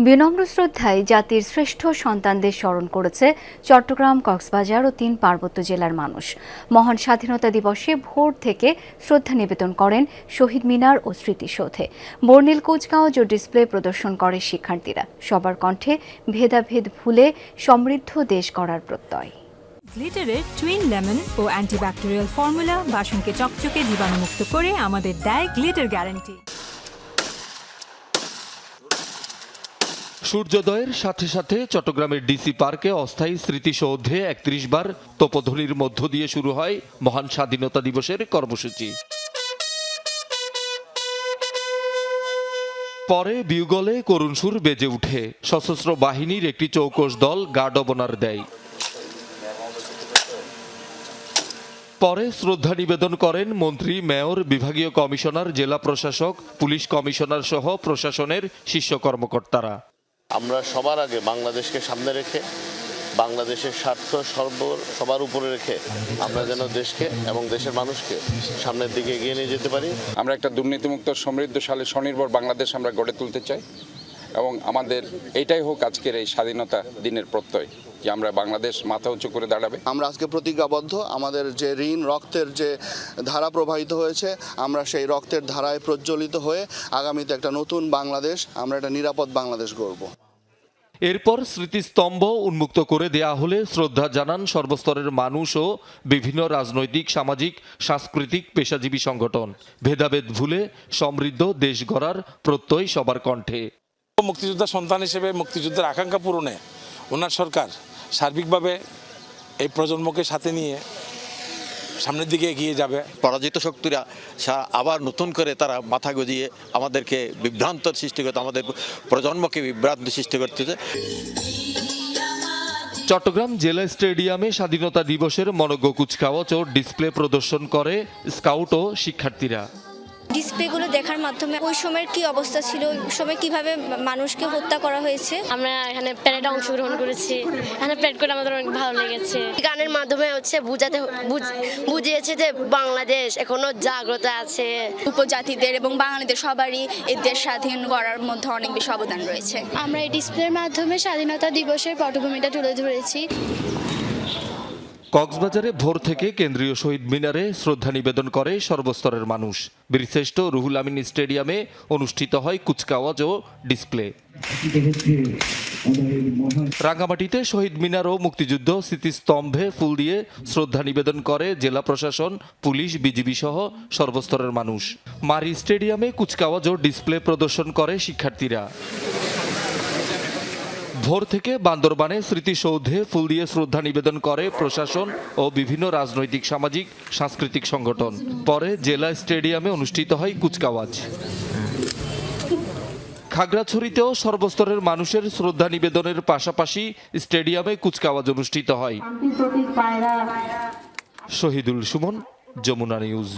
বিনম্র শ্রদ্ধায় জাতির শ্রেষ্ঠ সন্তানদের স্মরণ করেছে চট্টগ্রাম, কক্সবাজার ও ৩ পার্বত্য জেলার মানুষ। মহান স্বাধীনতা দিবসে ভোর থেকে শ্রদ্ধা নিবেদন করেন শহীদ মিনার ও স্মৃতিসৌধে। বর্ণিল কুচকাওয়াজ ও ডিসপ্লে প্রদর্শন করে শিক্ষার্থীরা। সবার কণ্ঠে ভেদাভেদ ভুলে সমৃদ্ধ দেশ গড়ার প্রত্যয়। গ্লিটারের টুইন লেমন ও অ্যান্টিব্যাকটেরিয়াল ফর্মুলা বাসনকে চকচকে জীবাণুমুক্ত করে আমাদের দেয় গ্লিটার গ্যারান্টি। সূর্যোদয়ের সাথে সাথে চট্টগ্রামের ডিসি পার্কে অস্থায়ী স্মৃতিসৌধে ৩১ বার তোপধ্বনির মধ্য দিয়ে শুরু হয় মহান স্বাধীনতা দিবসের কর্মসূচি। পরে বিউগলে করুণ সুর বেজে উঠে। সশস্ত্র বাহিনীর একটি চৌকস দল গার্ড অব অনার দেয়। পরে শ্রদ্ধা নিবেদন করেন মন্ত্রী, মেয়র, বিভাগীয় কমিশনার, জেলা প্রশাসক, পুলিশ কমিশনার সহ প্রশাসনের শীর্ষ কর্মকর্তারা। আমরা সবার আগে বাংলাদেশকে সামনে রেখে, বাংলাদেশের স্বার্থ সবার উপরে রেখে আমরা যেন দেশকে এবং দেশের মানুষকে সামনের দিকে এগিয়ে নিয়ে যেতে পারি। আমরা একটা দুর্নীতিমুক্ত, সমৃদ্ধশালী, স্বনির্ভর বাংলাদেশ আমরা গড়ে তুলতে চাই এবং আমাদের এইটাই হোক আজকের এই স্বাধীনতা দিনের প্রত্যয় যে আমরা বাংলাদেশ মাথা উঁচু করে দাঁড়াবে। আমরা আজকে প্রতিজ্ঞাবদ্ধ, আমাদের যে ঋণ, রক্তের যে ধারা প্রবাহিত হয়েছে, আমরা সেই রক্তের ধারায় প্রজ্বলিত হয়ে আগামীতে একটা নতুন বাংলাদেশ, আমরা একটা নিরাপদ বাংলাদেশ গড়ব। এরপর স্মৃতিস্তম্ভ উন্মুক্ত করে দেয়া হলে শ্রদ্ধা জানান সর্বস্তরের মানুষ ও বিভিন্ন রাজনৈতিক, সামাজিক, সাংস্কৃতিক, পেশাজীবী সংগঠন। ভেদাভেদ ভুলে সমৃদ্ধ দেশ গড়ার প্রত্যয় সবার কণ্ঠে। মুক্তিযোদ্ধা সন্তান হিসেবে মুক্তিযুদ্ধের আকাঙ্ক্ষা পূরণে ওনার সরকার সার্বিকভাবে এই প্রজন্মকে সাথে নিয়ে সামনের দিকে এগিয়ে যাবে। পরাজিত শক্তিরা আবার নতুন করে তারা মাথা গজিয়ে আমাদেরকে বিভ্রান্ত সৃষ্টি করতে, আমাদের প্রজন্মকে বিভ্রান্ত সৃষ্টি করতেছে। চট্টগ্রাম জেলা স্টেডিয়ামে স্বাধীনতা দিবসের মনোজ্ঞ কুচকাওয়াজ ও ডিসপ্লে প্রদর্শন করে স্কাউট ও শিক্ষার্থীরা। ডিসপ্লেগুলো দেখার মাধ্যমে ওই সময়ের কি অবস্থা ছিল, ওই সময় কিভাবে মানুষকে হত্যা করা হয়েছে। আমরা এখানে প্যারেডে অংশগ্রহণ করেছি, এখানে প্যারেড করে আমাদের অনেক ভালো লেগেছে। গানের মাধ্যমে বুঝিয়েছে যে বাংলাদেশ এখনো জাগ্রত আছে। উপজাতিদের এবং বাঙালিদের সবারই এই দেশ স্বাধীন করার মধ্যে অনেক বেশি অবদান রয়েছে। আমরা এই ডিসপ্লের মাধ্যমে স্বাধীনতা দিবসের পটভূমিটা তুলে ধরেছি। কক্সবাজারে ভোর থেকে কেন্দ্রীয় শহীদ মিনারে শ্রদ্ধা নিবেদন করে সর্বস্তরের মানুষ। বীরশ্রেষ্ঠ রুহুল আমিন স্টেডিয়ামে অনুষ্ঠিত হয় কুচকাওয়াজ ও ডিসপ্লে। রাঙ্গামাটিতে শহীদ মিনার ও মুক্তিযুদ্ধ স্মৃতিস্তম্ভে ফুল দিয়ে শ্রদ্ধা নিবেদন করে জেলা প্রশাসন, পুলিশ, বিজিবি সহ সর্বস্তরের মানুষ। মারি স্টেডিয়ামে কুচকাওয়াজ ও ডিসপ্লে প্রদর্শন করে শিক্ষার্থীরা। ভোর থেকে বান্দরবানে স্মৃতিসৌধে ফুল দিয়ে শ্রদ্ধা নিবেদন করে প্রশাসন ও বিভিন্ন রাজনৈতিক, সামাজিক, সাংস্কৃতিক সংগঠন। পরে জেলা স্টেডিয়ামে অনুষ্ঠিত হয় কুচকাওয়াজ। খাগড়াছড়িতেও সর্বস্তরের মানুষের শ্রদ্ধা নিবেদনের পাশাপাশি স্টেডিয়ামে কুচকাওয়াজ অনুষ্ঠিত হয়। শহীদুল সুমন, যমুনা নিউজ।